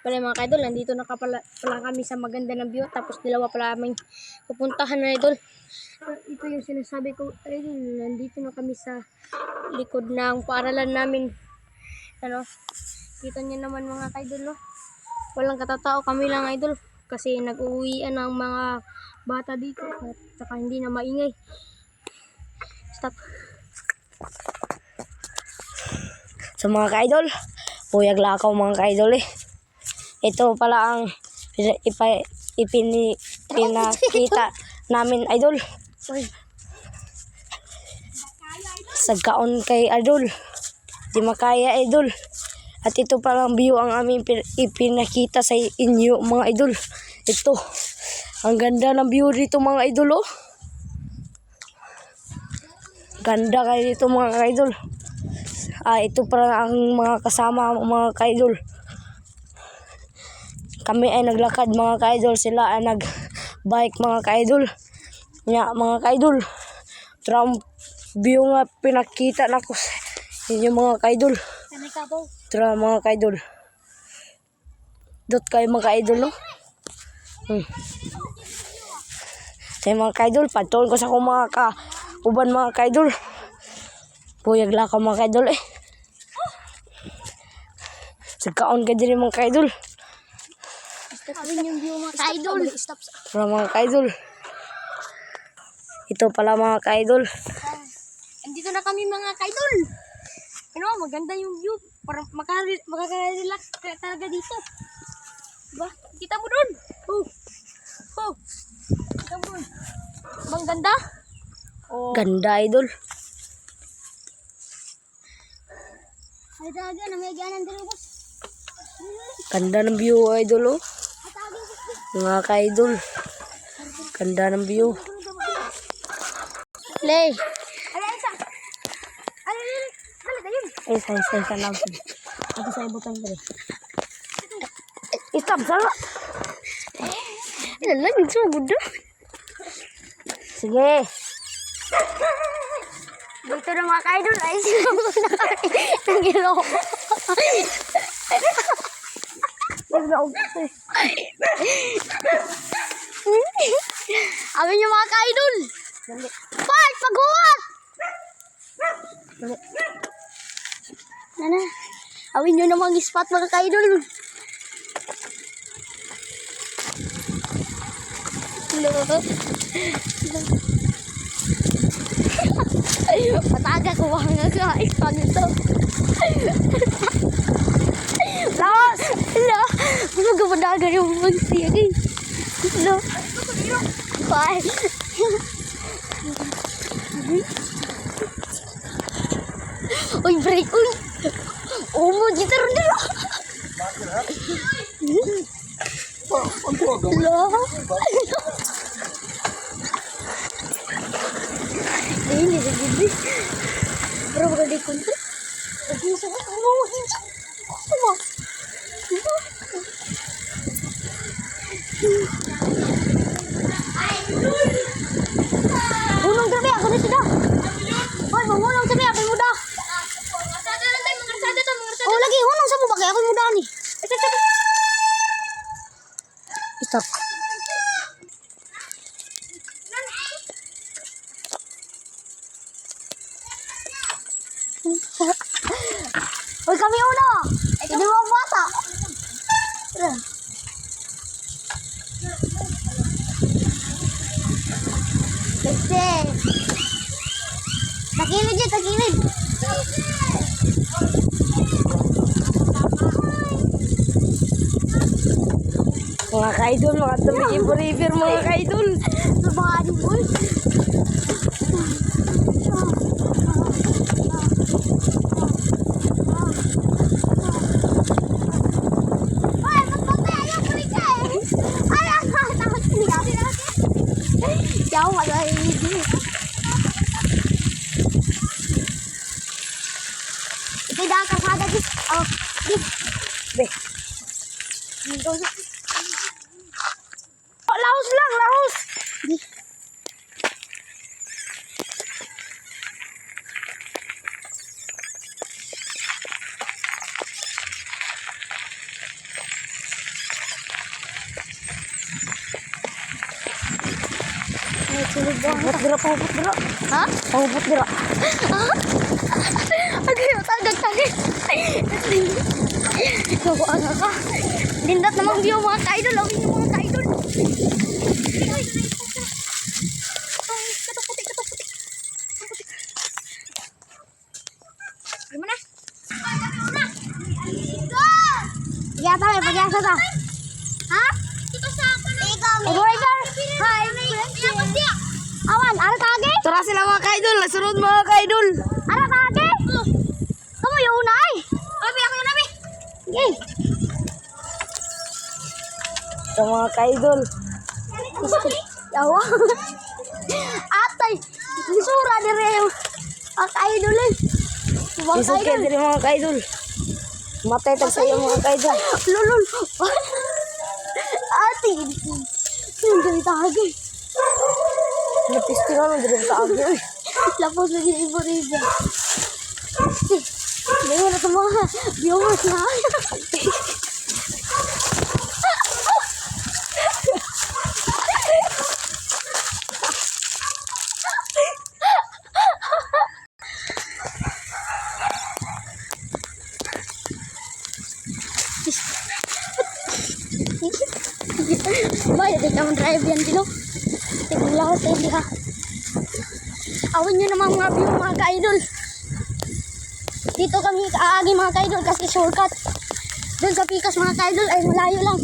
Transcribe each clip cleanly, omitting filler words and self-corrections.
Pala mga ka-idol, nandito na pala kami sa maganda ng view. Tapos dalawa pala aming pupuntahan na idol. Ito yung sinasabi ko, idol, nandito na kami sa likod ng paaralan namin. Ano, kita niyo naman mga ka-idol, no? Walang katatao, kami lang idol. Kasi nag-uwian ang mga bata dito at saka hindi na maingay. Stop. So mga ka-idol, puyag lakaw mga ka-idol eh. Ito pala ang pinakita namin idol. Sagkaon kay idol. Di makaya idol. At ito palang view ang aming ipinakita sa inyo mga idol. Ito. Ang ganda ng view dito mga idol oh. Ganda kayo dito mga idol. Ito para ang mga kasama mga ka-idol. Kami ay naglakad mga ka-idol, sila ay nag-bike mga ka-idol. Mga ka-idol, Trump view nga pinakita na ko sa inyo mga ka-idol. Tara mga ka-idol. Dot kayo mga ka-idol no? Sa mga ka-idol, patuloy ko sa akong mga uban mga ka-idol. Puyag lakaw mga ka-idol eh. Sagkaon ka din mga ka-idol. Abin yung view mga ka-idol. Para mga ka-idol. Ito pala mga ka-idol. Andito na kami mga ka-idol. Ano, maganda yung view. Para makaka-relax talaga dito. Diba? Kita mo dun. Kita mo dun. Bang ganda? Oh. Ganda idol. Ay talaga, namigyanan din boss. Ganda ng view idol oh. Mga ka-idol. Ganda ng view. Lay. Isa lang. Ako sa ibutan ko. Stop sana. Ilan lang yung gudo. Sige. Dito na mga ka-idol ay sinunod na kami ng gilo. Amin yung mga ka-idol. Fight! Paghuwat! Nana, awin nyo namang spot mga ka-idol. Pataga ko mga ka-spot nito. Laos! Hala! Magpapadaga yung magsiyagay. Hala! Bye! Uy, break! Uy! Oh, mo, gitar nila! Hala! Ini dia gede. Berapa kali kunci? Lagi sama mau hinjau. Apa? Gunung tabi ako na sila. Hoy, mangulong tabi ako muda. Oh, lagi hunong sa mo bagay ako muda ni. Stop. Hoy, kami una. Hindi mo bata. Kasi. Takilid dyan, takilid. Mga ka-idol, mga tumigibo-river mga ka-idol. Sabahani boy. Cháu mọi người đi. Cái đang cà phê đi. Đi. Be. Laos lang, laos. Đi. Sunod ba? Pahubot dira, pahubot dira. Ha? Pahubot dira. Agay, tagag-tagag. Nakuha ka. Lindat namang view mga ka-idol. Awin yung mga ka-idol. Katok-katik. Ano mo na? Pag-asa tayo, pag-asa ta. Ha? Driver! Hi! Awan, ara kage? Tara sila mga ka-idol. Nasunod mga ka-idol. Ara kage? Kamu yung una ay. Abi, ako yung nabi. Okay. Ito mga ka-idol. Yawa. Atay, lisura ni Reo. Ang ka-idol eh. Mga Isog kayo ka-idol. diri mga ka-idol. Matay tag sa iyo mga ka-idol. Lulul. Ate. Yung ganito kage. Napisti nga nung diri sa agi. Lapos na yung ibo-ibo. Ngayon na ito mga viewers na. Bayad ay kang drive yan dilo. Tingnan lang sa hindi ha. Awin nyo naman mga view mga ka-idol. Dito kami aagi mga ka-idol kasi shortcut. Doon sa Pikas mga ka-idol ay malayo lang.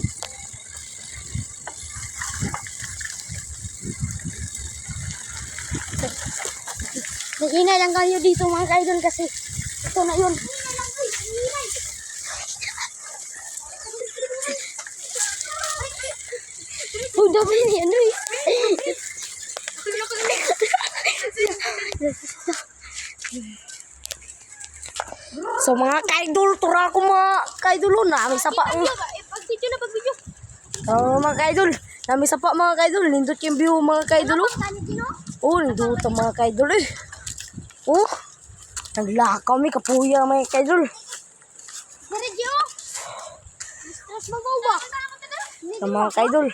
Nag-ingay lang kayo dito mga ka-idol kasi ito na yun. Oh, dapat na yan eh. So mga ka-idol, tura ko mga ka-idol. Nami sapa. Pag-video na, pag-video. Mga ka-idol. Nami sapa mga ka-idol. Lindot yung view mga ka-idol. Oh, lindot ang mga ka-idol eh. Oh, naglakaw may kapuya mga ka-idol. Diretso. Stress mo ba? Sa mga ka-idol.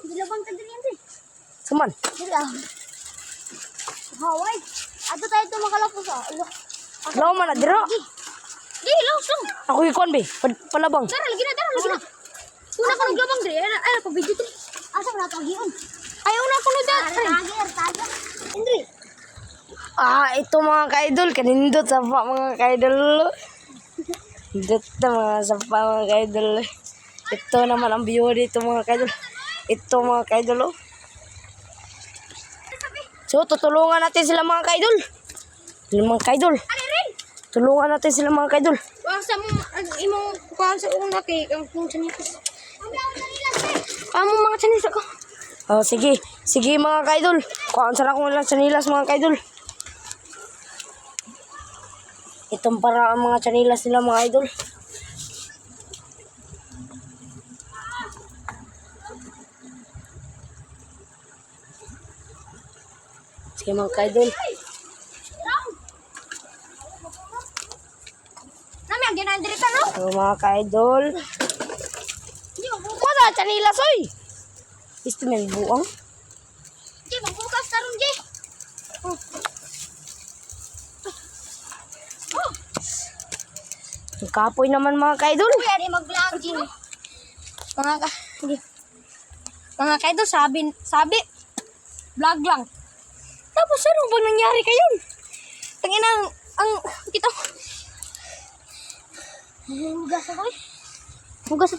Dilabang ka din yan eh. Suman. Dila. Hawaii. Ato tayo ito makalapos ah. Law man na dira. Di, langsung. Ako ikon be. Palabang. Dara, lagi na. Una ka nung labang dre. Ay, pag-video dre. Asa ka na ito yun? Ay, una ko nung dre. Tager. Indri. Ito mga ka-idol. Kanindot sapa mga ka-idol. Indot na mga sapa mga ka-idol. Ito naman ang view dito mga ka-idol. Ito mga ka-idol. So, tutulungan natin sila mga ka-idol. Mga ka-idol. Tulungan natin sila mga ka-idol. Wasa mo, imong kuhaan sa una kay ang kung sanitas. Amo mga sanis ako. Oh, sige. Sige mga ka-idol. Kuhaan sana kung ilang chanilas mga ka-idol. Itong para ang mga chanilas nila mga idol. Sige mga ka-idol. Nami ang ginandiri ka no? So mga ka-idol. Di mo bukas. Wala chanilas oy. Isto may buang. Di mo bukas tarong di. Ang kapoy naman mga ka-idol. Kuya di mag-vlogging. Mga ka-idol sabi vlog lang. Tapos ano ba nangyari kayon? Tangina ang kita. Hugas ako eh. Hugas